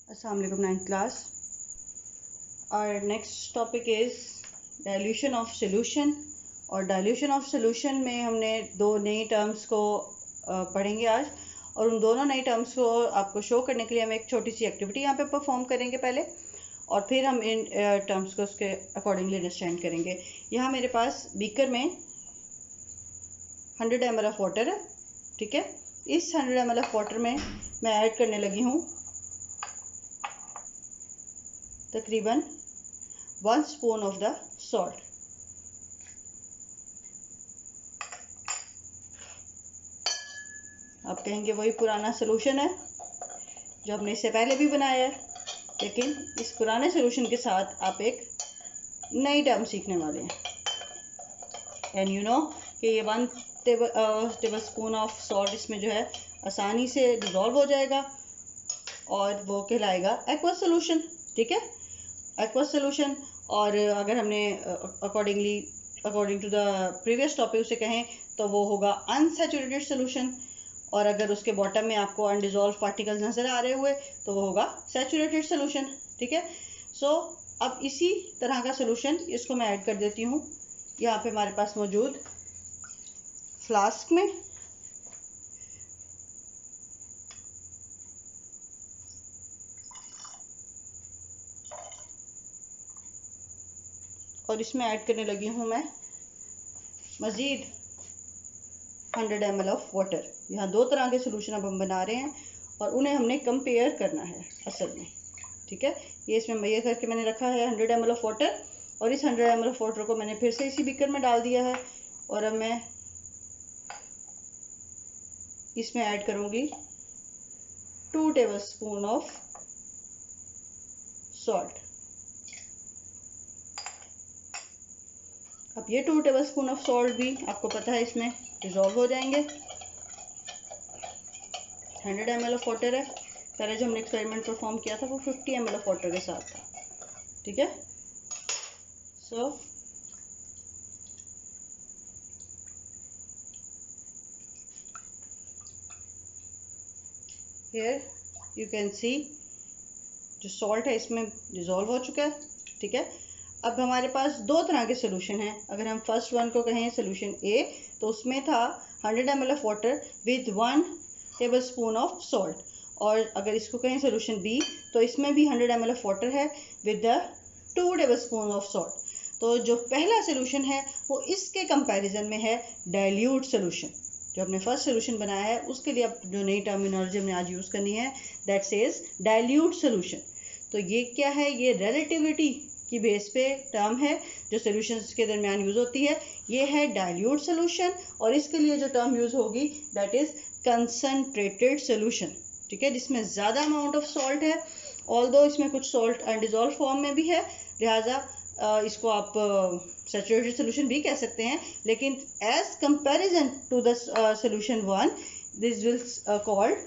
Assalamu alaikum 9th class. Our next topic is dilution of solution. और dilution of solution में हमने दो नई टर्म्स को पढ़ेंगे आज, और उन दोनों नई टर्म्स को आपको शो करने के लिए हम एक छोटी सी एक्टिविटी यहाँ पे परफॉर्म करेंगे पहले, और फिर हम इन टर्म्स को उसके अकॉर्डिंगली अंडरस्टैंड करेंगे। यहाँ मेरे पास बीकर में 100 ml ऑफ वाटर है, ठीक है। इस 100 ml ऑफ वाटर में मैं ऐड करने लगी हूँ तकरीबन 1 स्पून ऑफ द सॉल्ट। आप कहेंगे वही पुराना सोल्यूशन है जो हमने इससे पहले भी बनाया है, लेकिन इस पुराने सोल्यूशन के साथ आप एक नई टर्म सीखने वाले हैं। एंड यू नो कि ये 1 टेबल स्पून ऑफ सॉल्ट इसमें जो है आसानी से डिज़ोल्व हो जाएगा और वो कहलाएगा एक्वा सोल्यूशन, ठीक है, एक्वा सोल्यूशन। और अगर हमने according to the previous topic उसे कहें तो वो होगा अनसैचुरेटेड सोल्यूशन, और अगर उसके बॉटम में आपको अनडिजॉल्व पार्टिकल्स नज़र आ रहे हुए तो वो होगा सैचुरेटेड सोल्यूशन, ठीक है। सो अब इसी तरह का सोल्यूशन इसको मैं ऐड कर देती हूँ यहाँ पे हमारे पास मौजूद फ्लास्क में। और इसमें ऐड करने लगी हूँ मैं मज़ीद 100 ml ऑफ वाटर। यहाँ दो तरह के सोल्यूशन अब हम बना रहे हैं और उन्हें हमने कंपेयर करना है असल में, ठीक है। ये इसमें ये करके मैंने रखा है 100 ml ऑफ वाटर, और इस 100 ml ऑफ वाटर को मैंने फिर से इसी बीकर में डाल दिया है, और अब मैं इसमें ऐड करूँगी 2 टेबलस्पून ऑफ सॉल्ट। अब ये 2 टेबलस्पून ऑफ सॉल्ट भी आपको पता है इसमें डिज़ोल्व हो जाएंगे। 100 ml ऑफ वाटर है, पहले जो हमने एक्सपेरिमेंट परफॉर्म किया था वो 50 ml ऑफ वाटर के साथ था, ठीक है। So here you can see जो सॉल्ट है इसमें डिज़ोल्व हो चुका है, ठीक है। अब हमारे पास दो तरह के सोल्यूशन हैं। अगर हम फर्स्ट वन को कहें सोल्यूशन ए, तो उसमें था 100 ml of water with 1 tablespoon of salt, और अगर इसको कहें सोल्यूशन बी तो इसमें भी 100 ml ऑफ वाटर है with the 2 tablespoon of salt. तो जो पहला सोल्यूशन है वो इसके कंपैरिजन में है डाइल्यूट सोल्यूशन। जो हमने फर्स्ट सोल्यूशन बनाया है उसके लिए अब जो नई टर्मिनोलॉजी हमने आज यूज़ करनी है दैट सेज डाइल्यूट सोल्यूशन। तो ये क्या है, ये रिलेटिविटी की बेस पे टर्म है जो सॉल्यूशंस के दरमियान यूज़ होती है। ये है डाइल्यूट सोल्यूशन, और इसके लिए जो टर्म यूज़ होगी दैट इज़ कंसनट्रेटेड सोल्यूशन, ठीक है, जिसमें ज़्यादा अमाउंट ऑफ सॉल्ट है। ऑल्दो इसमें कुछ सॉल्ट अनडिजॉल्व फॉर्म में भी है, लिहाजा इसको आप सैचुरेटेड सोल्यूशन भी कह सकते हैं, लेकिन as comparison to the solution one this will called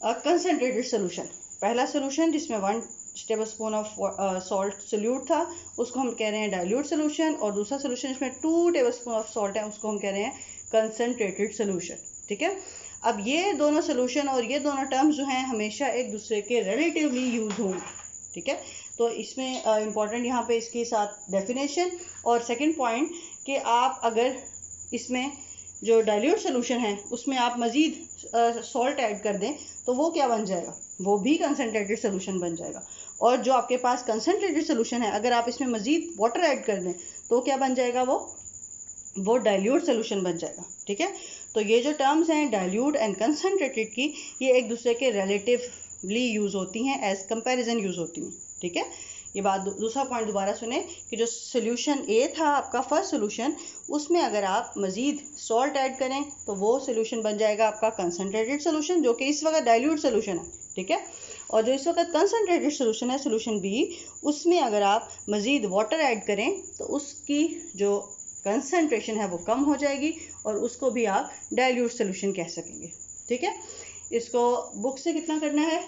a concentrated solution. पहला सोल्यूशन जिसमें 1 टेबलस्पून ऑफ सॉल्ट सोल्यूट था उसको हम कह रहे हैं डाइल्यूट सोल्यूशन, और दूसरा सोल्यूशन इसमें 2 टेबलस्पून ऑफ सॉल्ट है उसको हम कह रहे हैं कंसनट्रेटेड सोल्यूशन, ठीक है। अब ये दोनों सोल्यूशन और ये दोनों टर्म्स जो हैं हमेशा एक दूसरे के रिलेटिवली यूज होंगे, ठीक है। तो इसमें इम्पॉर्टेंट यहाँ पे इसके साथ डेफिनेशन, और सेकंड पॉइंट कि आप अगर इसमें जो डाइल्यूट सोल्यूशन है उसमें आप मज़ीद सॉल्ट ऐड कर दें तो वो क्या बन जाएगा, वो भी कंसनट्रेटेड सोल्यूशन बन जाएगा। और जो आपके पास कंसनट्रेटेड सोल्यूशन है अगर आप इसमें मज़ीद वाटर ऐड कर दें तो क्या बन जाएगा, वो डाइल्यूट सोल्यूशन बन जाएगा, ठीक है। तो ये जो टर्म्स हैं डाइल्यूट एंड कंसनट्रेटेड की, ये एक दूसरे के रिलेटिवली यूज़ होती हैं, एज कंपैरिजन यूज़ होती हैं, ठीक है। ये बात दूसरा पॉइंट दोबारा सुने कि जो सोल्यूशन ए था आपका फर्स्ट सोल्यूशन, उसमें अगर आप मज़ीद सॉल्ट ऐड करें तो वो सोल्यूशन बन जाएगा आपका कंसनट्रेटेड सोल्यूशन, जो कि इस वक्त डाइल्यूट सोल्यूशन है, ठीक है। और जो इस वक्त कंसनट्रेटेड सोल्यूशन है सोल्यूशन बी, उसमें अगर आप मज़ीद वाटर ऐड करें तो उसकी जो कंसनट्रेशन है वो कम हो जाएगी और उसको भी आप डाइल्यूट सोल्यूशन कह सकेंगे, ठीक है। इसको बुक से कितना करना है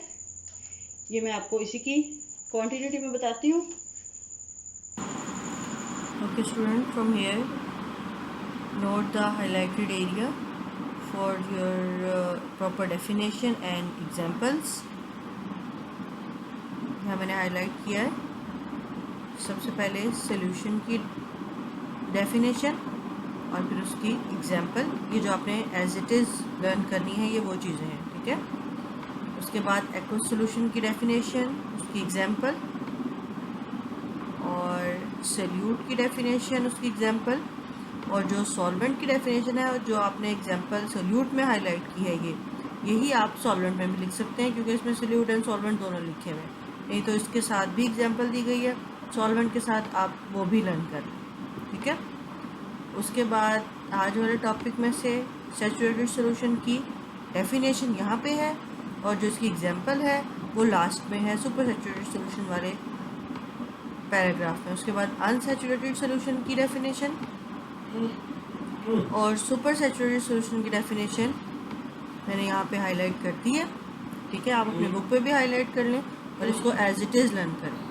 ये मैं आपको इसी की क्वांटिटी में बताती हूँ। Okay student, from here note the highlighted area for your proper definition and examples. यहाँ मैंने हाईलाइट किया है। सबसे पहले सॉल्यूशन की डेफिनेशन और फिर उसकी एग्जांपल, ये जो आपने एज इट इज़ लर्न करनी है ये वो चीज़ें हैं, ठीक है। उसके बाद एक्वस सॉल्यूशन की डेफिनेशन, उसकी एग्जांपल, और सॉल्यूट की डेफिनेशन, उसकी एग्जांपल, और जो सॉल्वेंट की डेफिनेशन है और जो आपने एग्जांपल सॉल्यूट में हाईलाइट की है यही आप सॉल्वेंट में भी लिख सकते हैं, क्योंकि इसमें सॉल्यूट एंड सॉल्वेंट दोनों लिखे हुए हैं। नहीं तो इसके साथ भी एग्जांपल दी गई है, सॉल्वेंट के साथ आप वो भी लर्न कर लें, ठीक है। उसके बाद आज वाले टॉपिक में से सैचुरेटेड सॉल्यूशन की डेफिनेशन यहाँ पे है और जो इसकी एग्जांपल है वो लास्ट में है सुपर सैचुरेटेड सॉल्यूशन वाले पैराग्राफ में। उसके बाद अनसैचुरेटेड सॉल्यूशन की डेफिनेशन और सुपर सैचुरेटेड सॉल्यूशन की डेफिनेशन मैंने यहाँ पे हाईलाइट कर दी है, ठीक है। आप अपने बुक पे भी हाईलाइट कर लें और इसको एज इट इज़ लर्न करें।